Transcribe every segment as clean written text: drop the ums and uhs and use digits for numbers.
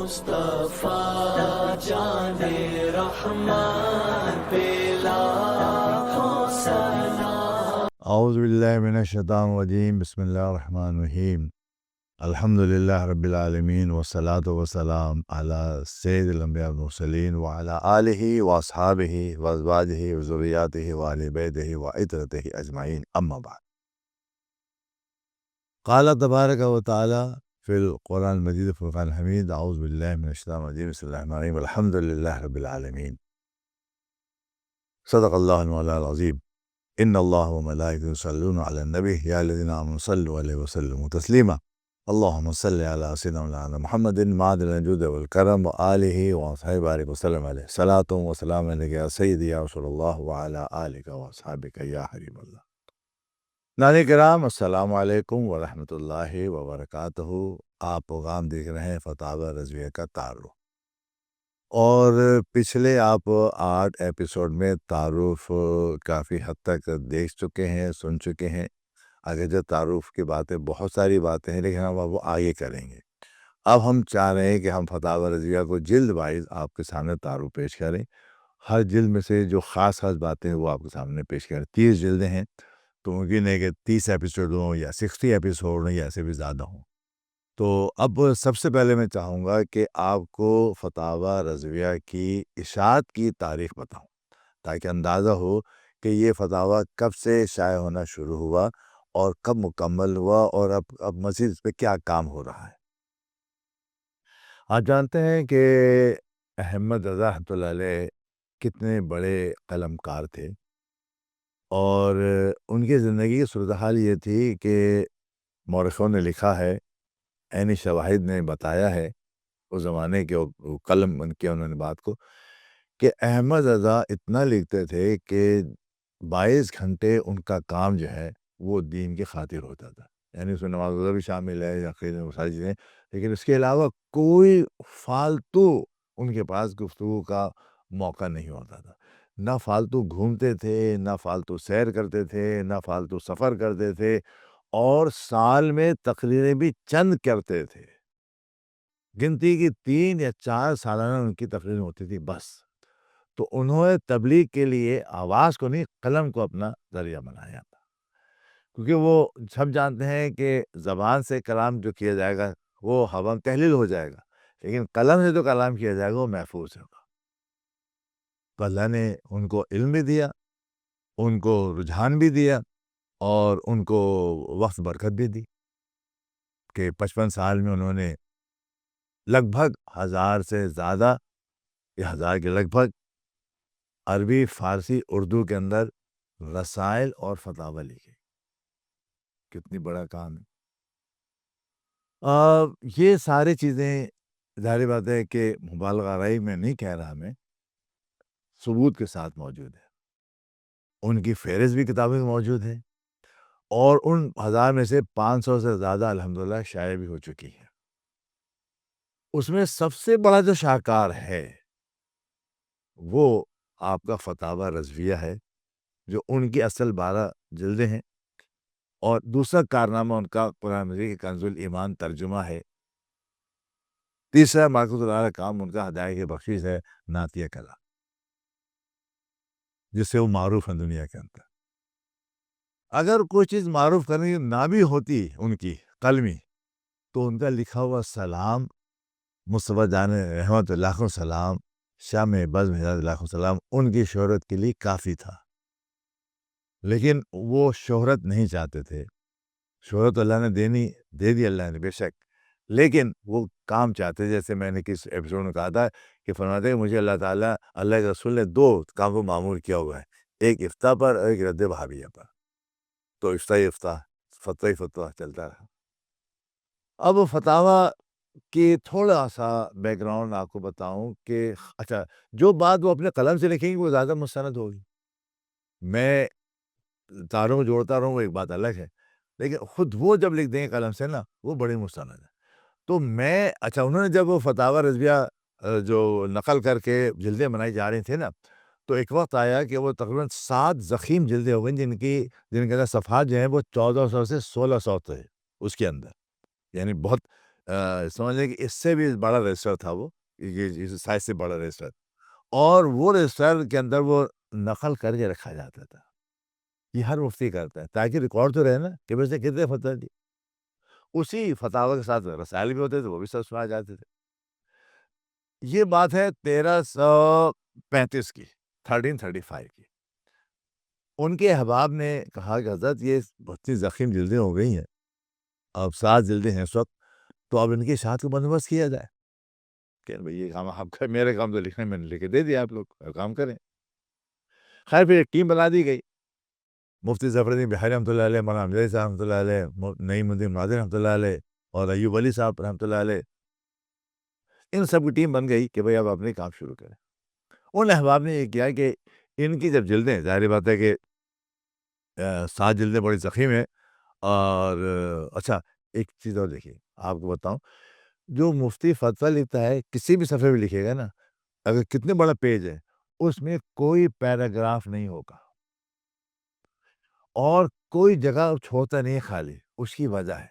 مصطفیٰ جان رحمان پہ لاکھوں سلام۔ اعوذ باللہ من الشیطان الرجیم، بسم اللہ الرحمن الرحیم، الحمد للہ رب العالمین والصلاة والسلام علی سید الانبیاء والمرسلین وعلی آلہ واصحابہ وازواجہ وذریاتہ وآل بیتہ وعترتہ اجمعین، اما بعد۔ قال تبارک و تعالی فی القرآن المجید فرقان حمید، اعوذ باللہ من الشیطان الرجیم، بسم اللہ الرحمن الرحیم، الحمد للہ رب العالمین، صدق اللہ المولانا العظیم۔ ان اللہ وملائکتہ یصلون علی النبی یا الذین آمنوا صلوا علیہ وسلموا تسلیما، اللہم صل علی سیدنا مولانا محمد معدن الجود والکرم وآلہ وصحبہ بارک وسلم علیہ، صلاۃ و سلام علیک یا سیدی یا رسول اللہ وعلی آلک واصحابک یا حبیب اللہ۔ ناظرین کرام، السلام علیکم ورحمۃ اللہ وبرکاتہ۔ آپ پروگرام دیکھ رہے ہیں فتاوی رضویہ کا تعارف، اور پچھلے آپ 8 ایپیسوڈ میں تعارف کافی حد تک دیکھ چکے ہیں، سن چکے ہیں۔ اگرچہ تعارف کی باتیں بہت ساری باتیں ہیں، لیکن ہم وہ آگے کریں گے۔ اب ہم چاہ رہے ہیں کہ ہم فتاوی رضویہ کو جلد وائز آپ کے سامنے تعارف پیش کریں۔ ہر جلد میں سے جو خاص باتیں ہیں وہ آپ کے سامنے پیش کریں۔ 30 جلدیں ہیں، تو ممکن ہے کہ 30 ایپیسوڈ ہوں یا 60 ایپیسوڈ ہوں یا ایسے بھی زیادہ ہوں۔ تو اب سب سے پہلے میں چاہوں گا کہ آپ کو فتاوی رضویہ کی اشاعت کی تاریخ بتاؤں، تاکہ اندازہ ہو کہ یہ فتاوی کب سے شائع ہونا شروع ہوا اور کب مکمل ہوا، اور اب مزید اس پہ کیا کام ہو رہا ہے۔ آپ جانتے ہیں کہ احمد رضا رحمۃ اللہ علیہ کتنے بڑے قلم کار تھے، اور ان کی زندگی کی صورتحال یہ تھی کہ مورخوں نے لکھا ہے، عینی شواہد نے بتایا ہے اس زمانے کے قلم کیا انہوں نے بات کو، کہ احمد رضا اتنا لکھتے تھے کہ 22 گھنٹے ان کا کام جو ہے وہ دین کی خاطر ہوتا تھا۔ یعنی اس میں نماز روزہ بھی شامل ہے، عقیدہ وہ ساری چیزیں، لیکن اس کے علاوہ کوئی فالتو ان کے پاس گفتگو کا موقع نہیں ہوتا تھا۔ نہ فالتو گھومتے تھے، نہ فالتو سیر کرتے تھے، نہ فالتو سفر کرتے تھے، اور سال میں تقریریں بھی چند کرتے تھے۔ گنتی کی 3 یا 4 سالانہ ان کی تقریر ہوتی تھی بس۔ تو انہوں نے تبلیغ کے لیے آواز کو نہیں، قلم کو اپنا ذریعہ بنایا تھا، کیونکہ وہ سب جانتے ہیں کہ زبان سے کلام جو کیا جائے گا وہ ہوا تحلیل ہو جائے گا، لیکن قلم سے جو کلام کیا جائے گا وہ محفوظ ہوگا۔ تو اللہ نے ان کو علم بھی دیا، ان کو رجحان بھی دیا، اور ان کو وقت برکت بھی دی، کہ 55 سال میں انہوں نے لگ بھگ 1000 سے زیادہ، یا 1000 کے لگ بھگ عربی، فارسی، اردو کے اندر رسائل اور فتاوی لکھے۔ کتنی بڑا کام ہے۔ یہ ساری چیزیں ظاہر بات ہے کہ مبالغہ آرائی میں نہیں کہہ رہا، میں ثبوت کے ساتھ موجود ہے۔ ان کی فہرست بھی کتابیں موجود ہے، اور ان 1000 میں سے 500 سے زیادہ الحمدللہ شائع بھی ہو چکی ہیں۔ اس میں سب سے بڑا جو شاہکار ہے وہ آپ کا فتاوی رضویہ ہے، جو ان کی اصل 12 جلدیں ہیں، اور دوسرا کارنامہ ان کا قرآن مجید کی کنز الایمان ترجمہ ہے۔ تیسرا معرکۃ العلیٰ کام ان کا ہدایت کی بخشش ہے، نعتیہ کلام، جس سے وہ معروف ہیں دنیا کے اندر۔ اگر کوئی چیز معروف کرنے کی نہ بھی ہوتی ان کی قلمی، تو ان کا لکھا ہوا سلام مصطفیٰ جان رحمت اللہ علیہ سلام، شام بزم ہدایت اللہ علیہ سلام، ان کی شہرت کے لیے کافی تھا۔ لیکن وہ شہرت نہیں چاہتے تھے۔ شہرت اللہ نے دے دی اللہ نے بے شک، لیکن وہ کام چاہتے، جیسے میں نے کس ایپیسوڈ میں کہا تھا کہ فرماتے ہیں مجھے اللہ تعالیٰ، اللہ کے رسول نے 2 کام کو معمول کیا ہوا ہے، ایک افتاء پر اور ایک رد وہابیہ پر۔ تو افتاء فتویٰ چلتا رہا۔ اب فتاوی کی تھوڑا سا بیک گراؤنڈ آپ کو بتاؤں کہ اچھا، جو بات وہ اپنے قلم سے لکھیں گے وہ زیادہ مستند ہوگی۔ میں تاروں کو جوڑتا رہوں وہ ایک بات الگ ہے، لیکن خود وہ جب لکھ دیں گے قلم سے نا، وہ بڑی مستند ہے۔ تو اچھا، انہوں نے جب وہ فتاوی رضویہ جو نقل کر کے جلدیں بنائی جا رہی تھیں نا، تو ایک وقت آیا کہ وہ تقریباً 7 ضخیم جلدیں ہو گئیں، جن کے اندر صفحات جو ہیں وہ 1400 سے 1600 تھے اس کے اندر، یعنی بہت سمجھ لیں کہ اس سے بھی بڑا رجسٹر تھا وہ، یہ اس سائز سے بڑا رجسٹر، اور وہ رجسٹر کے اندر وہ نقل کر کے رکھا جاتا تھا. یہ ہر مفتی کرتا ہے تاکہ ریکارڈ تو رہے نا کہ ویسے کتنے فتویٰ دی. اسی فتاوی کے ساتھ رسائل بھی ہوتے تھے، وہ بھی سب سنا جاتے تھے. یہ بات ہے 1335 کی، 1335 کی. ان کے احباب نے کہا کہ حضرت یہ بہت سی زخیم جلدیں ہو گئی ہیں، اب 7 جلدیں ہیں اس وقت، تو اب ان کی اشاعت کو بندوبست کیا جائے. کہ بھئی یہ کام آپ کا، میرے کام تو لکھنے میں نے لکھ کے دے دیا، آپ لوگ کام کریں. خیر پھر ایک ٹیم بنا دی گئی. مفتی ظفر الدین بحری رحمۃ اللہ علیہ، مولانا امجد صاحب رحمۃ اللہ علیہ، نعیم الدین ناظر رحمۃ اللہ علیہ، اور ایوب علی صاحب رحمۃ اللہ علیہ. ان سب کی ٹیم بن گئی کہ بھئی اب اپنے کام شروع کریں. ان احباب نے یہ کیا کہ ان کی جب جلدیں، ظاہر بات ہے کہ 7 جلدیں بڑی زخیم ہیں. اور اچھا ایک چیز اور دیکھیے، آپ کو بتاؤں، جو مفتی فتویٰ لکھتا ہے کسی بھی صفحے پہ لکھے گا نا، اگر کتنے بڑا پیج ہے اس میں کوئی پیراگراف نہیں ہوگا اور کوئی جگہ چھوڑتا نہیں خالی. اس کی وجہ ہے،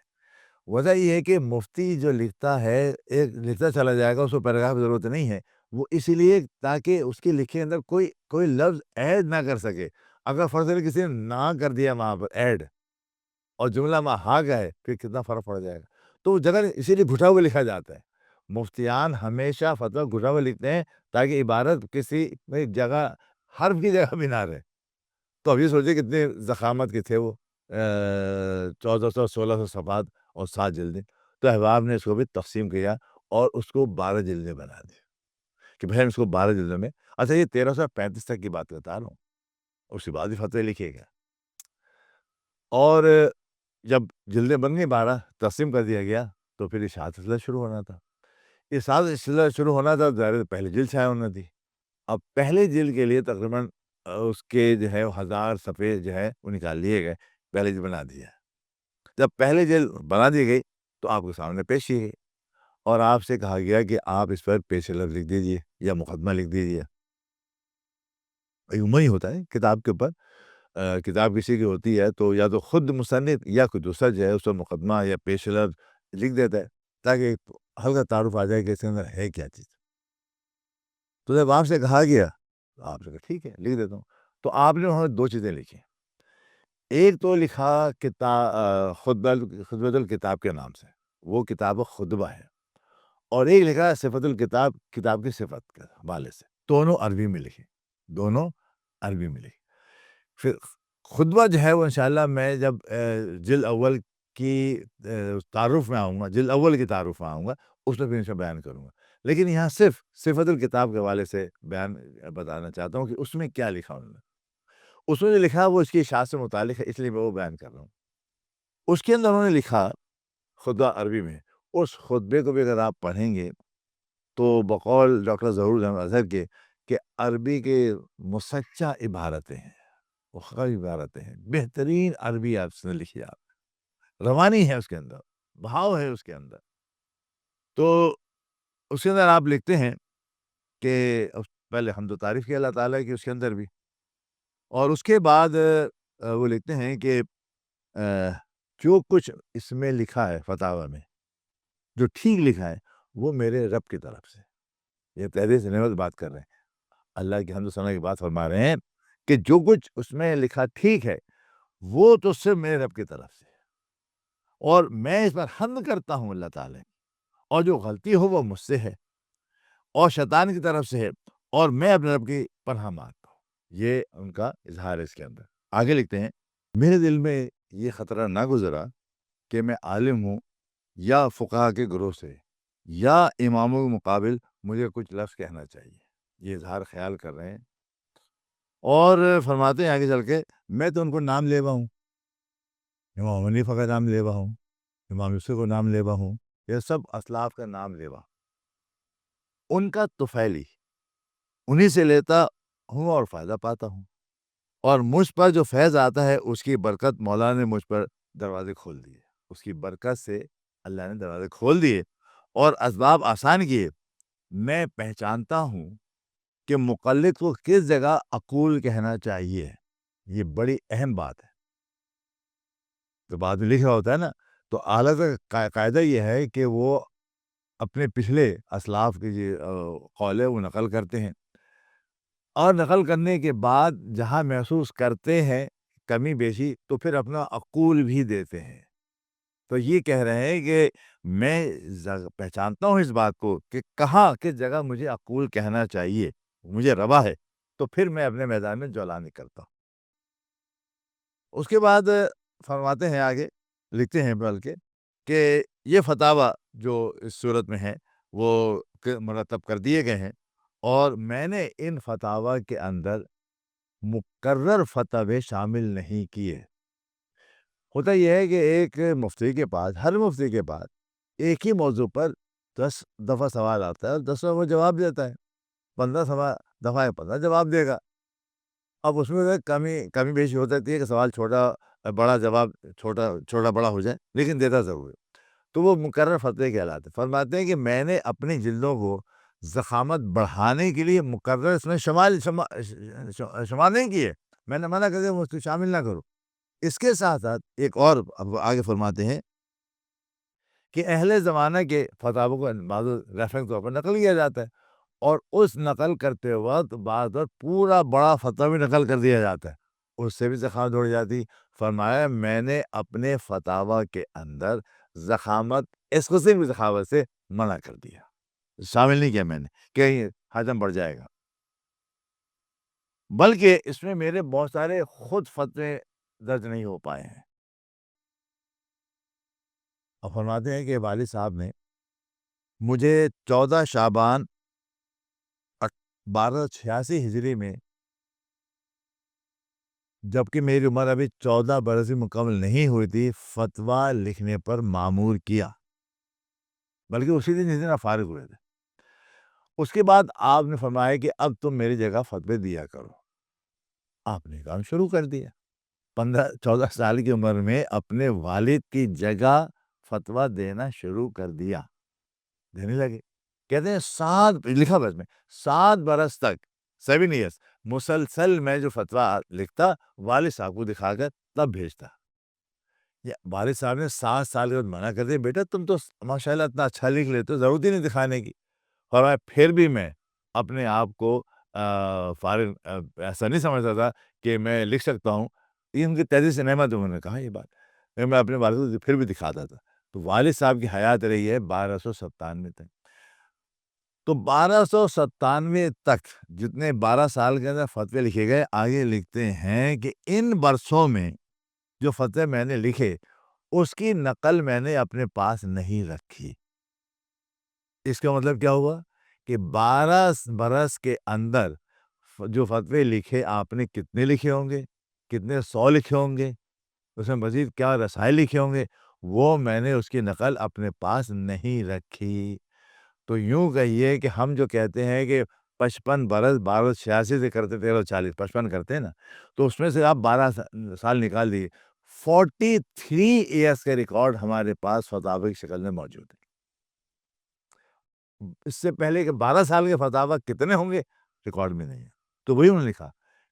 وجہ یہ ہے کہ مفتی جو لکھتا ہے ایک لکھتا چلا جائے گا، اس کو پیراگراف کی ضرورت نہیں ہے. وہ اس لیے تاکہ اس کے لکھے اندر کوئی لفظ ایڈ نہ کر سکے. اگر فرض کریں کسی نے نہ کر دیا وہاں پر ایڈ اور جملہ وہاں ہا گئے، پھر کتنا فرق پڑ جائے گا. تو وہ جگہ اسی لیے گھٹا ہوا لکھا جاتا ہے. مفتیان ہمیشہ فتویٰ گھٹا ہوا لکھتے ہیں تاکہ عبارت کسی جگہ حرف کی جگہ بھی نہ رہے. تو اب یہ سوچیں کتنے زخامت کے تھے وہ، 1400 1600 صفحات اور 7 جلدیں. تو احباب نے اس کو بھی تقسیم کیا اور اس کو 12 جلدیں بنا دی کہ بھائی ہم اس کو 12 جلدوں میں. اچھا یہ 1335 تک کی بات بتا رہا ہوں، اس کے بعد ہی فتوے لکھے گا. اور جب جلدیں بن گئی 12، تقسیم کر دیا گیا، تو پھر اشاعت سلسلہ شروع ہونا تھا. اشاعت سلسلہ شروع ہونا تھا، ظاہر پہلی جلد شائع ہونا تھی. اب پہلے جلد کے لیے تقریباً اس کے جو ہے 1000 صفحے جو ہے وہ نکال لیے گئے، پہلے جلد بنا دیا. جب پہلے جلد بنا دی گئی تو آپ کے سامنے پیش کی گئی اور آپ سے کہا گیا کہ آپ اس پر پیش لفظ لکھ دیجیے یا مقدمہ لکھ دیجیے. یوں ہی ہوتا ہے کتاب کے اوپر. کتاب کسی کی ہوتی ہے تو یا تو خود مصنف یا کوئی دوسرا جو ہے اس پر مقدمہ یا پیش لفظ لکھ دیتا ہے تاکہ ہلکا تعارف آ جائے کہ اس کے اندر ہے کیا چیز. تو جب آپ سے کہا گیا تو آپ سے کہا ٹھیک ہے لکھ دیتا ہوں. تو آپ نے وہاں 2 چیزیں لکھی. ایک تو لکھا خطبۃ الکتاب کے نام سے، وہ کتاب خطبہ ہے. اور ایک لکھا صفت الکتاب، کتاب کی صفت کے حوالے سے. دونوں عربی میں لکھی، دونوں عربی میں لکھی. پھر خطبہ جو ہے وہ انشاءاللہ میں جب جلد اول کی تعارف میں آؤں گا، جلد اول کی تعارف میں آؤں گا، اس میں پھر انشاءاللہ بیان کروں گا. لیکن یہاں صرف صفت الکتاب کے حوالے سے بیان بتانا چاہتا ہوں کہ اس میں کیا لکھا انہوں نے. اس میں جو لکھا وہ اس کی اشاعت سے متعلق ہے، اس لیے میں وہ بیان کر رہا ہوں. اس کے اندر انہوں نے لکھا خطبہ عربی میں. اس خطبے کو بھی اگر آپ پڑھیں گے تو بقول ڈاکٹر ظہور احمد اظہر کے کہ عربی کے مسچہ عبارتیں ہیں، مختصر عبارتیں ہیں، بہترین عربی آپ سے لکھی. آپ روانی ہے اس کے اندر، بہاؤ ہے اس کے اندر. تو اس کے اندر آپ لکھتے ہیں کہ پہلے حمد و تعریف کی اللہ تعالیٰ کی اس کے اندر بھی، اور اس کے بعد وہ لکھتے ہیں کہ جو کچھ اس میں لکھا ہے فتاوی میں، جو ٹھیک لکھا ہے وہ میرے رب کی طرف سے. یہ تحریر سے نعمت بات کر رہے ہیں، اللہ کی حمد و ثنا کی بات فرما رہے ہیں کہ جو کچھ اس میں لکھا ٹھیک ہے وہ تو صرف میرے رب کی طرف سے، اور میں اس پر حمد کرتا ہوں اللہ تعالیٰ. اور جو غلطی ہو وہ مجھ سے ہے اور شیطان کی طرف سے ہے، اور میں اپنے رب کی پناہ مانگتا ہوں. یہ ان کا اظہار ہے اس کے اندر. آگے لکھتے ہیں، میرے دل میں یہ خطرہ نہ گزرا کہ میں عالم ہوں یا فقہا کے گروہ سے یا اماموں کے مقابل مجھے کچھ لفظ کہنا چاہیے. یہ اظہار خیال کر رہے ہیں اور فرماتے ہیں آگے چل کے، میں تو ان کو نام لیوا ہوں، امام حنیفہ کا نام لیوا ہوں، امام یوسف کو نام لیوا ہوں، یہ سب اسلاف کا نام لیوا، ان کا طفیلی، انہی سے لیتا ہوں اور فائدہ پاتا ہوں. اور مجھ پر جو فیض آتا ہے اس کی برکت مولا نے مجھ پر دروازے کھول دیے. اس کی برکت سے اللہ نے دروازے کھول دیے اور اسباب آسان کیے. میں پہچانتا ہوں کہ مقلد کو کس جگہ اقول کہنا چاہیے. یہ بڑی اہم بات ہے. تو بعد میں لکھا ہوتا ہے نا، تو اعلیٰ کا قاعدہ یہ ہے کہ وہ اپنے پچھلے اسلاف کی جو قول ہے وہ نقل کرتے ہیں، اور نقل کرنے کے بعد جہاں محسوس کرتے ہیں کمی بیشی تو پھر اپنا عقول بھی دیتے ہیں۔ تو یہ کہہ رہے ہیں کہ میں پہچانتا ہوں اس بات کو کہ کہاں کس جگہ مجھے عقول کہنا چاہیے، مجھے روا ہے، تو پھر میں اپنے میدان میں جولانی کرتا ہوں۔ اس کے بعد فرماتے ہیں آگے، لکھتے ہیں بلکہ کہ یہ فتاوی جو اس صورت میں ہے وہ مرتب کر دیے گئے ہیں، اور میں نے ان فتاوی کے اندر مقرر فتوے شامل نہیں کیے۔ ہوتا یہ ہے کہ ایک مفتی کے پاس، ہر مفتی کے پاس ایک ہی موضوع پر 10 دفعہ سوال آتا ہے اور 10 وہ جواب دیتا ہے، 15 دفعہ 15 جواب دے گا۔ اب اس میں کمی بیشی ہو سکتی ہے کہ سوال چھوٹا بڑا، جواب چھوٹا بڑا ہو جائے، لیکن دیتا ضرور ہے۔ تو وہ مقرر فتوے کہلاتے ہیں۔ فرماتے ہیں کہ میں نے اپنی جلدوں کو ضخامت بڑھانے کے لیے مقرر اس میں شمال نہیں کیے، میں نے منع کر دیا اس کو شامل نہ کرو۔ اس کے ساتھ ساتھ ایک اور اب آگے فرماتے ہیں کہ اہل زمانہ کے فتاووں کو بعض ریفرنس طور پر نقل کیا جاتا ہے، اور اس نقل کرتے وقت بعض وقت پورا بڑا فتویٰ بھی نقل کر دیا جاتا ہے، اس سے بھی ضخامت بڑھ جاتی۔ فرمایا میں نے اپنے فتاوی کے اندر ضخامت، اس قسم کی ضخامت سے منع کر دیا، شامل نہیں کیا میں نے کہ حجم بڑھ جائے گا، بلکہ اس میں میرے بہت سارے خود فتوے درج نہیں ہو پائے ہیں۔ اور فرماتے ہیں کہ والد صاحب نے مجھے 14 شعبان 1286 ہجری میں، جبکہ میری عمر ابھی 14 برس مکمل نہیں ہوئی تھی، فتویٰ لکھنے پر مامور کیا، بلکہ اسی دن جس دن آپ فارغ ہوئے تھے۔ اس کے بعد آپ نے فرمایا کہ اب تم میری جگہ فتوے دیا کرو۔ آپ نے کام شروع کر دیا، 14 سال کی عمر میں اپنے والد کی جگہ فتویٰ دینا شروع کر دیا، دینے لگے۔ کہتے ہیں لکھا بس میں 7 برس تک، 7 ایئرس مسلسل میں جو فتویٰ لکھتا والد صاحب کو دکھا کر تب بھیجتا۔ والد صاحب نے 7 سال کے بعد منع کر دیا، بیٹا تم تو ماشاءاللہ اتنا اچھا لکھ لیتے ہو، ضرورت ہی نہیں دکھانے کی۔ فرمایا پھر بھی میں اپنے آپ کو فارغ ایسا نہیں سمجھتا تھا کہ میں لکھ سکتا ہوں۔ یہ ان کی تہذیب سے نعمت، انہوں نے کہا یہ بات، میں اپنے والد کو پھر بھی دکھاتا تھا۔ تو والد صاحب کی حیات رہی ہے 1297 تک۔ تو 1297 تک جتنے 12 سال کے اندر فتوے لکھے گئے، آگے لکھتے ہیں کہ ان برسوں میں جو فتوے میں نے لکھے اس کی نقل میں نے اپنے پاس نہیں رکھی۔ اس کا مطلب کیا ہوا کہ 12 برس کے اندر جو فتوے لکھے، آپ نے کتنے لکھے ہوں گے، کتنے 100 لکھے ہوں گے، اس میں مزید کیا رسائل لکھے ہوں گے، وہ میں نے اس کی نقل اپنے پاس نہیں رکھی۔ تو یوں کہیے کہ ہم جو کہتے ہیں کہ 55 برس 1286 سے کرتے 1340 55 کرتے ہیں نا، تو اس میں سے آپ 12 سال نکال دیے، 43 ایئرس کے ریکارڈ ہمارے پاس فتاوی کی شکل میں موجود ہے۔ اس سے پہلے کہ 12 سال کے فتاوی کتنے ہوں گے ریکارڈ میں نہیں ہے۔ تو وہی انہوں نے لکھا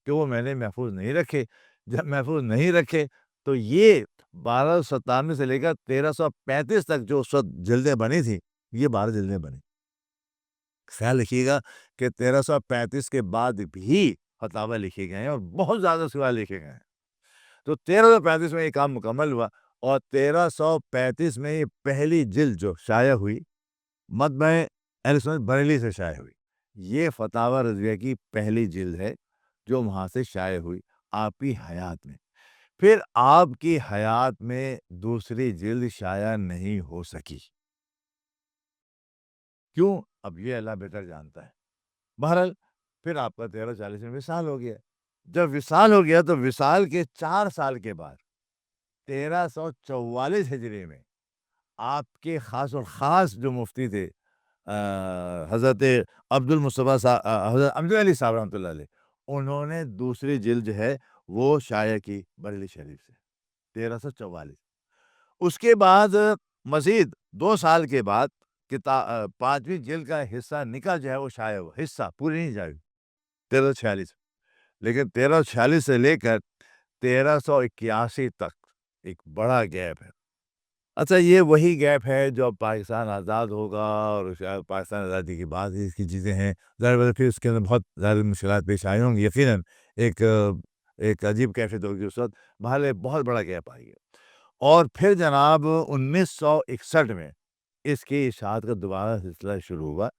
کہ وہ میں نے محفوظ نہیں رکھے۔ جب محفوظ نہیں رکھے تو یہ 1297 سے لے کر 1335 تک جو اس وقت جلدیں بنی تھی، یہ 12 جلدیں بنی۔ خیال رکھیے گا کہ 1335 کے بعد بھی فتاوی لکھے گئے ہیں اور بہت زیادہ سوال لکھے گئے ہیں۔ تو 1335 میں یہ کام مکمل ہوا، اور 1335 میں یہ پہلی جلد جو شائع ہوئی، مطبع اہل سنت بریلی سے شائع ہوئی۔ یہ فتاوی رضویہ کی پہلی جلد ہے جو وہاں سے شائع ہوئی آپ کی حیات میں۔ پھر آپ کی حیات میں دوسری جلد شائع نہیں ہو سکی۔ کیوں؟ اب یہ اللہ بہتر جانتا ہے۔ بہرحال پھر آپ کا 1340 میں وصال ہو گیا۔ جب وصال ہو گیا تو وصال کے 4 سال کے بعد 1344 ہجری میں آپ کے خاص اور خاص جو مفتی تھے حضرت عبد المصطفیٰ صاحب، حضرت عبد علی صاحب رحمۃ اللہ علیہ، انہوں نے دوسری جلد جو ہے وہ شائع کی بریلی شریف سے 1344۔ اس کے بعد مزید 2 سال کے بعد 5ویں جلد کا حصہ نکل جو ہے وہ شائع ہوا، حصہ پوری نہیں جائے 1346۔ لیکن 1346 سے لے کر 1381 تک ایک بڑا گیپ ہے۔ اچھا یہ وہی گیپ ہے جو اب پاکستان آزاد ہوگا اور شاید پاکستان آزادی کے بعد ہی اس کی چیزیں ہیں، ظاہر بات ہے پھر اس کے اندر بہت زیادہ مشکلات پیش آئی ہوں گی یقیناً، ایک ایک عجیب کیفیت ہوگی اس وقت، بہرحال بہت بڑا گیپ آ گیا اور پھر جناب 1961 میں اس کی اشاعت کا دوبارہ سلسلہ شروع ہوا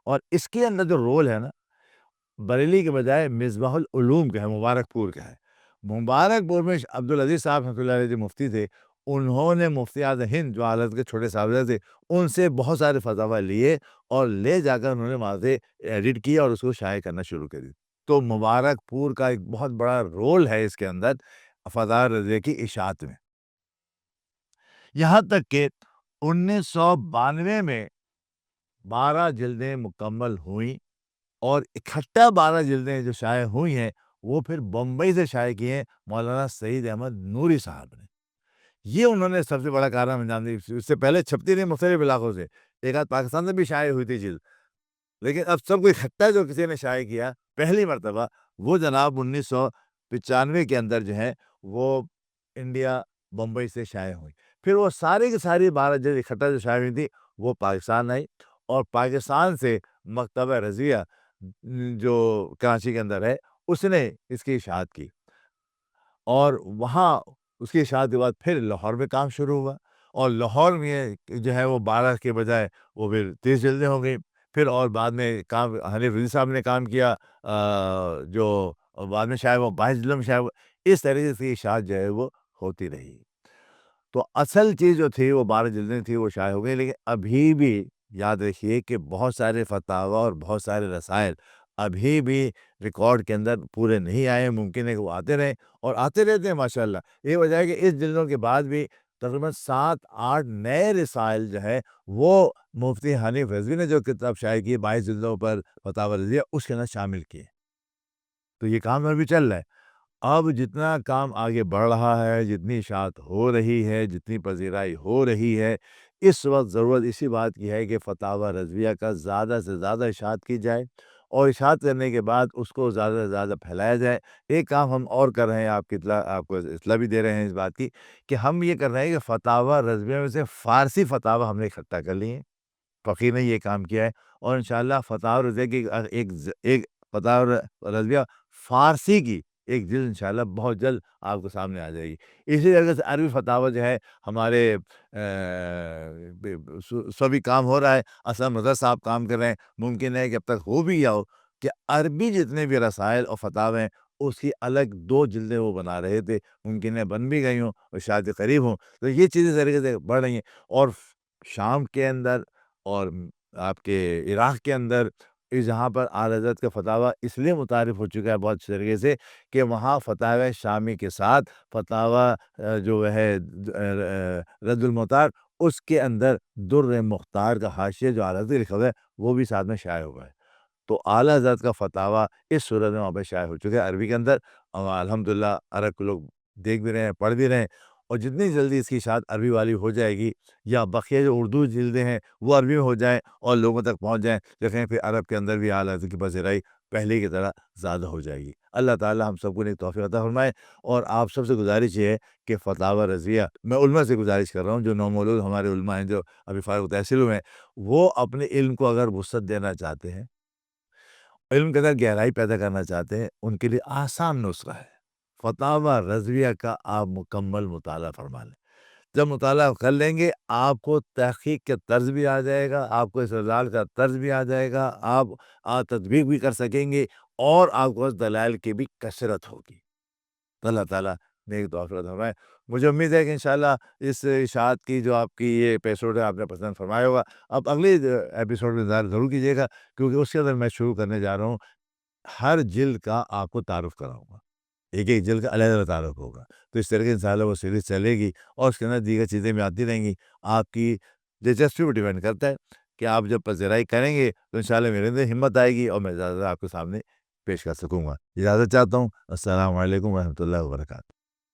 اور اس کے اندر جو رول ہے نا بریلی کے بجائے مصباح العلوم کا ہے، مبارک پور کا ہے۔ مبارک پور میں عبدالعزیز صاحب رحمۃ اللہ علیہ جو مفتی تھے، انہوں نے مفتی اعظم ہند جو حضرت کے چھوٹے صاحبزادے تھے ان سے بہت سارے فتاوی لیے اور لے جا کر انہوں نے وہاں سے ایڈٹ کیا اور اس کو شائع کرنا شروع کر دی۔ تو مبارک پور کا ایک بہت بڑا رول ہے اس کے اندر فتاوی رضویہ کی اشاعت میں، یہاں تک کہ 1992 میں 12 جلدیں مکمل ہوئیں اور اکٹھا 12 جلدیں جو شائع ہوئی ہیں وہ پھر بمبئی سے شائع کی ہیں مولانا سعید احمد نوری صاحب نے۔ یہ انہوں نے سب سے بڑا کارنامہ انجام دیا، اس سے پہلے چھپتی رہی مختلف علاقوں سے، ایک آدھ پاکستان میں بھی شائع ہوئی تھی جلد، لیکن اب سب کو اکٹھا جو کسی نے شائع کیا پہلی مرتبہ وہ جناب 1995 کے اندر جو ہے وہ انڈیا بمبئی سے شائع ہوئی۔ پھر وہ ساری کی ساری 12 جلد اکٹھا جو شائع ہوئی تھی وہ پاکستان آئی اور پاکستان سے مکتبہ رضویہ جو کراچی کے اندر ہے اس نے اس کی اشاعت کی اور وہاں اس کی اشاعت کے بعد پھر لاہور میں کام شروع ہوا اور لاہور میں جو ہے وہ 12 کے بجائے وہ پھر 30 جلدیں ہو گئی۔ پھر اور بعد میں کام حنیف رضوی صاحب نے کام کیا جو بعد میں شاید وہ 22 جلدوں میں شاید اس طریقے سے اشاعت جو ہے وہ ہوتی رہی۔ تو اصل چیز جو تھی وہ 12 جلدیں تھی وہ شائع ہو گئی، لیکن ابھی بھی یاد رکھیے کہ بہت سارے فتاوی اور بہت سارے رسائل ابھی بھی ریکارڈ کے اندر پورے نہیں آئے، ممکن ہے کہ وہ آتے رہیں اور آتے رہتے ہیں ماشاءاللہ۔ یہ وجہ ہے کہ اس جلدوں کے بعد بھی تقریباً 7-8 نئے رسائل جو ہے وہ مفتی حنیف رضوی نے جو کتاب شائع کی 22 جلدوں پر فتاوی رضویہ اس کے اندر شامل کیے، تو یہ کام ابھی چل رہا ہے۔ اب جتنا کام آگے بڑھ رہا ہے، جتنی اشاعت ہو رہی ہے، جتنی پذیرائی ہو رہی ہے، اس وقت ضرورت اسی بات کی ہے کہ فتاوی رضویہ کا زیادہ سے زیادہ اشاعت کی جائے اور اشاعت کرنے کے بعد اس کو زیادہ سے زیادہ پھیلایا جائے۔ ایک کام ہم اور کر رہے ہیں، آپ کو اطلاع بھی دے رہے ہیں اس بات کی کہ ہم یہ کر رہے ہیں کہ فتاوی رضویہ میں سے فارسی فتاوی ہم نے اکٹھا کر لی ہیں، فقیر نے یہ کام کیا ہے اور انشاءاللہ فتاوی رضویہ کی ایک فتاوی رضویہ فارسی کی ایک جلد انشاءاللہ بہت جلد آپ کے سامنے آ جائے گی۔ اسی طرح سے عربی فتاوی جو ہے ہمارے سبھی کام ہو رہا ہے، اسلم رضا صاحب کام کر رہے ہیں، ممکن ہے کہ اب تک ہو بھی گیا ہو کہ عربی جتنے بھی رسائل اور فتاوی ہیں اس کی الگ 2 جلدیں وہ بنا رہے تھے، ممکن ہے بن بھی گئی ہوں اور شاید قریب ہوں، تو یہ چیزیں اس طریقے سے بڑھ رہی ہیں اور شام کے اندر اور آپ کے عراق کے اندر جہاں پر اعلیٰ حضرت کا فتاوی اس لیے متعارف ہو چکا ہے بہت اچھے طریقے سے کہ وہاں فتاوی شامی کے ساتھ فتاوی جو ہے رد المختار اس کے اندر در مختار کا حاشیہ جو اعلیٰ حضرت لکھا ہوا ہے وہ بھی ساتھ میں شائع ہوا ہے، تو اعلیٰ حضرت کا فتاوی اس صورت میں وہاں پہ شائع ہو چکا ہے عربی کے اندر اور الحمدللہ عرب کے لوگ دیکھ بھی رہے ہیں، پڑھ بھی رہے ہیں اور جتنی جلدی اس کی اشاعت عربی والی ہو جائے گی یا بقیہ جو اردو جلدیں ہیں وہ عربی میں ہو جائیں اور لوگوں تک پہنچ جائیں، دیکھیں پھر عرب کے اندر بھی اعلیٰ حضرت کی پذیرائی پہلے کی طرح زیادہ ہو جائے گی۔ اللہ تعالیٰ ہم سب کو نیک توفیق عطا فرمائے اور آپ سب سے گزارش یہ ہے کہ فتاوی رضویہ میں علماء سے گزارش کر رہا ہوں جو نومولود ہمارے علماء ہیں جو ابھی فارغ تحصیل ہوئے ہیں، وہ اپنے علم کو اگر وسعت دینا چاہتے ہیں، علم کے اندر گہرائی پیدا کرنا چاہتے ہیں، ان کے لیے آسان نسخہ ہے فتاوی رضویہ کا، آپ مکمل مطالعہ فرما لیں۔ جب مطالعہ کر لیں گے آپ کو تحقیق کے طرز بھی آ جائے گا، آپ کو استدلال کا طرز بھی آ جائے گا، آپ تطبیق بھی کر سکیں گے اور آپ کو دلائل کی بھی کثرت ہوگی۔ تو اللہ تعالیٰ نیک توفیق عطا فرمائے۔ مجھے امید ہے کہ انشاءاللہ اس اشاعت کی جو آپ کی یہ ایپیسوڈ ہے آپ نے پسند فرمایا ہوگا۔ اب اگلے ایپیسوڈ میں ضرور کیجیے گا کیونکہ اس کے اندر میں شروع کرنے جا رہا ہوں، ہر جلد کا آپ کو تعارف کراؤں گا، ایک ایک جلد کا علیحدہ تعارف ہوگا، تو اس طرح سے انشاءاللہ وہ سیریز چلے گی اور اس کے اندر دیگر چیزیں بھی آتی رہیں گی۔ آپ کی دلچسپی پر ڈیپینڈ کرتا ہے کہ آپ جب پذیرائی کریں گے تو انشاءاللہ میرے اندر ہمت آئے گی اور میں زیادہ آپ کے سامنے پیش کر سکوں گا۔ اجازت چاہتا ہوں۔ السلام علیکم ورحمۃ اللہ وبرکاتہ۔